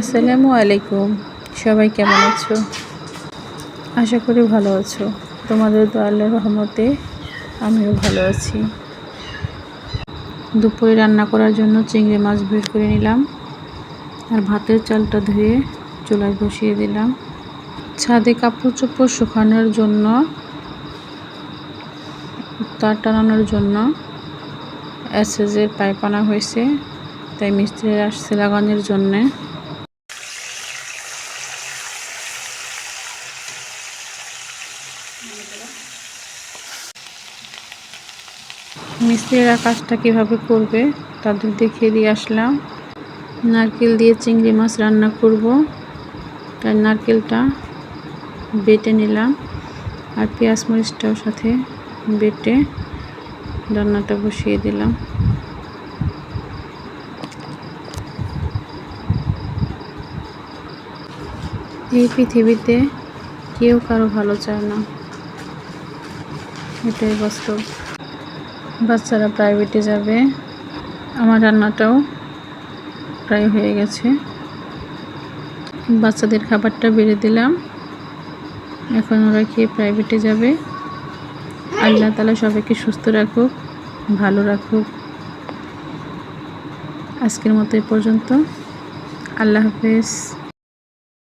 আসসালামু আলাইকুম। সবাই কেমন আছো? আশা করি ভালো আছো। তোমাদের দোয়া আল্লাহর রহমতে আমিও ভালো আছি। দুপুরে রান্না করার জন্য চিংড়ি মাছ বের করে নিলাম আর ভাতের চালটা ধুয়ে চুলায় বসিয়ে দিলাম। ছাদে কাপড় চোপড় শুকানোর জন্য, তার টানানোর জন্য এসএসের পাইপ আনা হয়েছে, তাই মিস্ত্রিরা আসছে লাগানোর জন্যে। মিস্ত্রিরা কাজটা কিভাবে করবে তাদের দেখিয়ে দিয়ে আসলাম। নারকেল দিয়ে চিংড়ি মাছ রান্না করব, তাই নারকেলটা বেটে নিলাম আর পেঁয়াজ মরিচটাও সাথে বেটে রান্নাটা বসিয়ে দিলাম। এই পৃথিবীতে কেউ কারো ভালো চায় না, এটাই বাস্তব। বাচ্চারা প্রাইভেটে যাবে, আমার রান্নাটাও প্রায় হয়ে গেছে। বাচ্চাদের খাবারটা বেড়ে দিলাম, এখন ওরা খেয়ে প্রাইভেটে যাবে। আল্লাহ তাআলা সবাইকে সুস্থ রাখুক, ভালো রাখুক। আজকের মতো এই পর্যন্ত। আল্লাহ হাফেজ।